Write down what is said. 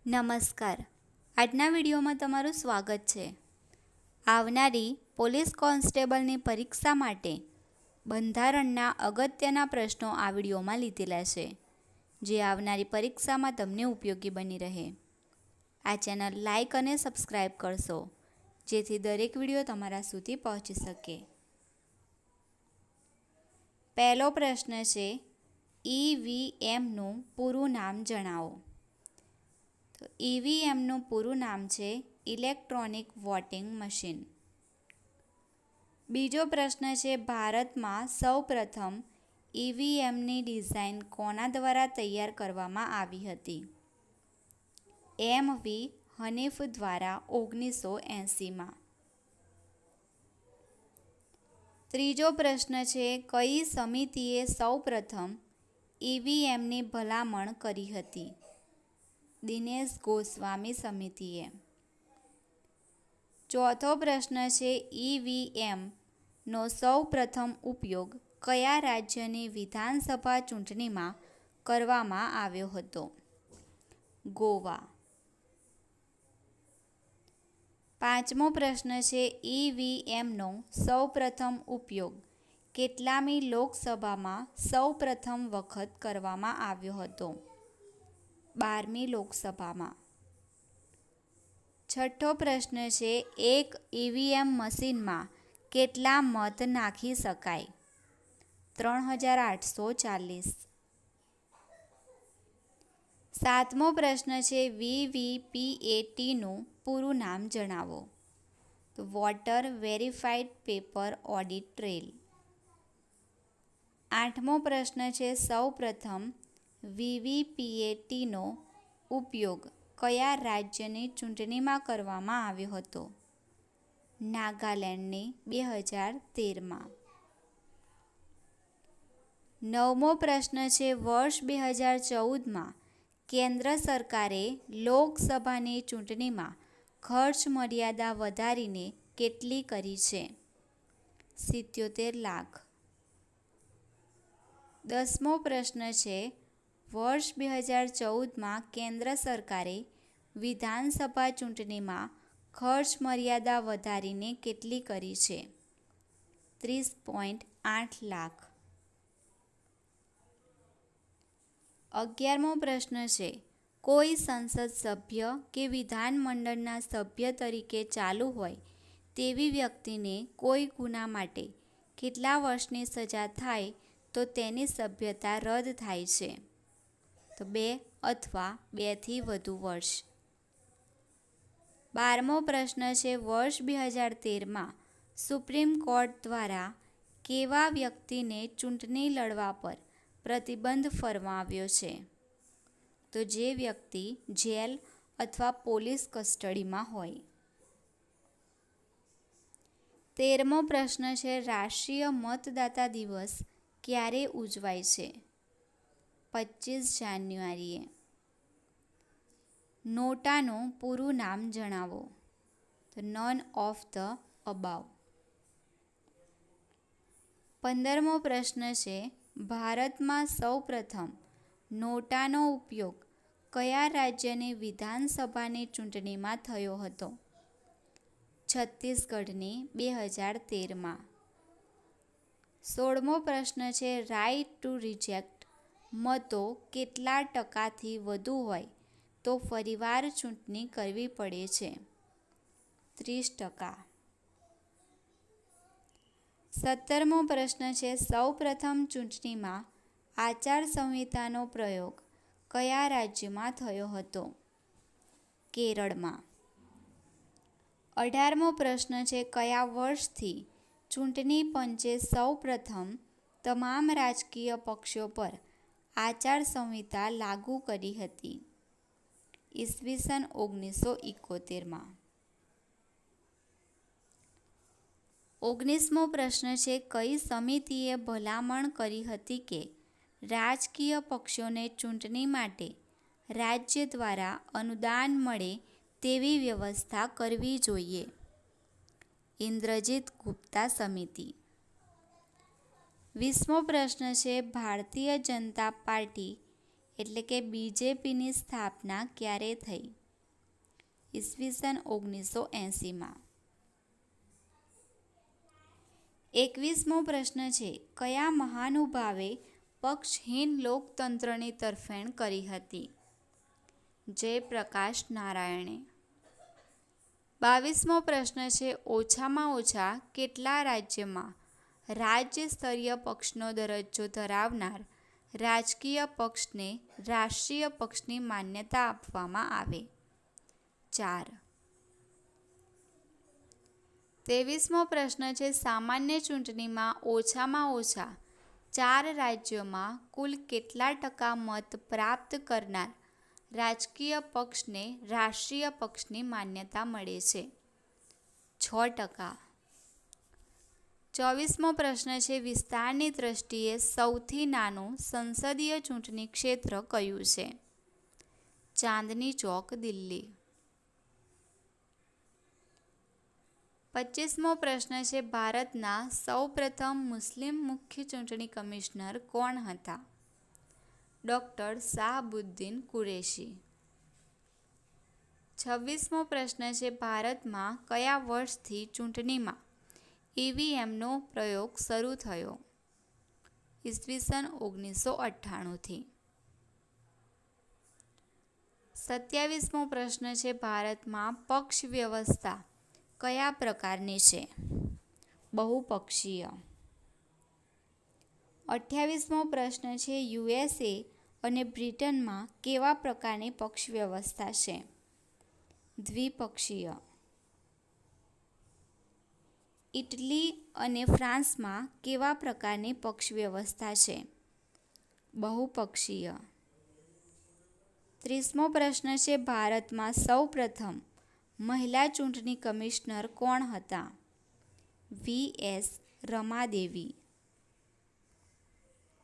નમસ્કાર. આજના વિડીયોમાં તમારું સ્વાગત છે. આવનારી પોલીસ કોન્સ્ટેબલની પરીક્ષા માટે બંધારણના અગત્યના પ્રશ્નો આ વિડીયોમાં લીધેલા છે, જે આવનારી પરીક્ષામાં તમને ઉપયોગી બની રહે. આ ચેનલ લાઈક અને સબસ્ક્રાઈબ કરશો, જેથી દરેક વિડીયો તમારા સુધી પહોંચી શકે. પહેલો પ્રશ્ન છે, EVMનું પૂરું નામ જણાવો. તો EVMનું પૂરું નામ છે ઇલેક્ટ્રોનિક વોટિંગ મશીન. બીજો પ્રશ્ન છે, ભારતમાં સૌપ્રથમ EVMની ડિઝાઇન કોના દ્વારા તૈયાર કરવામાં આવી હતી? MV હનીફ દ્વારા 1980માં. ત્રીજો પ્રશ્ન છે, કઈ સમિતિએ સૌપ્રથમ EVMની ભલામણ કરી હતી? દિનેશ ગોસ્વામી સમિતિએ. ચોથો પ્રશ્ન છે, EVMનો સૌ પ્રથમ ઉપયોગ કયા રાજ્યની વિધાનસભા ચૂંટણીમાં કરવામાં આવ્યો હતો? ગોવા. પાંચમો પ્રશ્ન છે, EVMનો સૌ પ્રથમ ઉપયોગ કેટલામી લોકસભામાં સૌ પ્રથમ વખત કરવામાં આવ્યો હતો? 12મી લોકસભામાં. છઠ્ઠો પ્રશ્ન છે, એક EVM મશીનમાં કેટલા મત નાખી શકાય? 3840. સાતમો પ્રશ્ન છે, VVPATનું પૂરું નામ જણાવો. તો water verified paper audit trail. આઠમો પ્રશ્ન છે, સૌ પ્રથમ VVPATનો ઉપયોગ કયા રાજ્યની ચૂંટણીમાં કરવામાં આવ્યો હતો? નાગાલેન્ડની 2013માં. નવમો પ્રશ્ન છે, વર્ષ 2014માં કેન્દ્ર સરકારે લોકસભાની ચૂંટણીમાં ખર્ચ મર્યાદા વધારીને કેટલી કરી છે? 77 લાખ. 10મો પ્રશ્ન છે, વર્ષ 2014માં કેન્દ્ર સરકારે વિધાનસભા ચૂંટણીમાં ખર્ચ મર્યાદા વધારીને કેટલી કરી છે? 30.8 લાખ. 11મો પ્રશ્ન છે, કોઈ સંસદ સભ્ય કે વિધાનમંડળના સભ્ય તરીકે ચાલુ હોય તેવી વ્યક્તિને કોઈ ગુના માટે કેટલા વર્ષની સજા થાય તો તેની સભ્યતા રદ થાય છે? તો 2 અથવા 2 થી વધુ વર્ષ. 12મો પ્રશ્ન છે, વર્ષ 2013માં સુપ્રીમ કોર્ટ દ્વારા કેવા વ્યક્તિને ચૂંટણી લડવા પર પ્રતિબંધ ફરમાવ્યો છે? તો જે વ્યક્તિ જેલ અથવા પોલીસ કસ્ટડીમાં હોય. 13મો પ્રશ્ન છે, રાષ્ટ્રીય મતદાતા દિવસ ક્યારે ઉજવાય છે? 25 જાન્યુઆરીએ. નોટાનું પૂરું નામ જણાવો. તો નન ઓફ ધ અબાવ. 15મો પ્રશ્ન છે, ભારતમાં સૌ પ્રથમ નોટાનો ઉપયોગ કયા રાજ્યની વિધાનસભાની ચૂંટણીમાં થયો હતો? છત્તીસગઢની 2013માં. 16મો પ્રશ્ન છે, રાઇટ ટુ રિજેક્ટ મતો કેટલા ટકાથી વધુ હોય તો ફરીવાર ચૂંટણી કરવી પડે છે? 30%. 17મો પ્રશ્ન છે, સૌ પ્રથમ ચૂંટણીમાં આચારસંહિતાનો પ્રયોગ કયા રાજ્યમાં થયો હતો? કેરળમાં. 18મો પ્રશ્ન છે, કયા વર્ષથી ચૂંટણી પંચે સૌ પ્રથમ તમામ રાજકીય પક્ષો પર આચારસંહિતા લાગુ કરી હતી? ઈસવીસન 1971માં. 19મો પ્રશ્ન છે, કઈ સમિતિએ ભલામણ કરી હતી કે રાજકીય પક્ષોને ચૂંટણી માટે રાજ્ય દ્વારા અનુદાન મળે તેવી વ્યવસ્થા કરવી જોઈએ? ઇન્દ્રજીત ગુપ્તા સમિતિ. 20મો પ્રશ્ન છે, ભારતીય જનતા પાર્ટી એટલે કે બીજેપીની સ્થાપના ક્યારે થઈ? ઈસવીસન 1980માં. 21મો પ્રશ્ન છે, કયા મહાનુભાવે પક્ષહીન લોકતંત્રની તરફેણ કરી હતી? જયપ્રકાશ નારાયણે. 22મો પ્રશ્ન છે, ઓછામાં ઓછા કેટલા રાજ્યમાં રાજ્ય સ્તરીય પક્ષનો દરજ્જો ધરાવનાર રાજકીય પક્ષને રાષ્ટ્રીય પક્ષની માન્યતા આપવામાં આવે? 4. 23મો પ્રશ્ન છે, સામાન્ય ચૂંટણીમાં ઓછામાં ઓછા 4 રાજ્યોમાં કુલ કેટલા ટકા મત પ્રાપ્ત કરનાર રાજકીય પક્ષને રાષ્ટ્રીય પક્ષની માન્યતા મળે છે? 6%. 24મો પ્રશ્ન છે, વિસ્તારની દ્રષ્ટિએ સૌથી નાનું સંસદીય ચૂંટણી ક્ષેત્ર કયું છે? ચાંદની ચોક, દિલ્હી. 25મો પ્રશ્ન છે, ભારતના સૌપ્રથમ મુસ્લિમ મુખ્ય ચૂંટણી કમિશનર કોણ હતા? ડૉક્ટર શાહબુદ્દીન કુરેશી. 26મો પ્રશ્ન છે, ભારતમાં કયા વર્ષથી ચૂંટણીમાં ઈવીએમનો પ્રયોગ શરૂ થયો? ઈસવીસન 1998થી. 27મો પ્રશ્ન છે, ભારતમાં પક્ષ વ્યવસ્થા કયા પ્રકારની છે? બહુપક્ષીય. 28મો પ્રશ્ન છે, યુએસએ અને બ્રિટનમાં કેવા પ્રકારની પક્ષ વ્યવસ્થા છે? દ્વિપક્ષીય. ઇટલી અને ફ્રાન્સમાં કેવા પ્રકારની પક્ષ વ્યવસ્થા છે? બહુપક્ષીય. 30મો પ્રશ્ન છે, ભારતમાં સૌપ્રથમ મહિલા ચૂંટણી કમિશનર કોણ હતા? વી.એસ. રમાદેવી.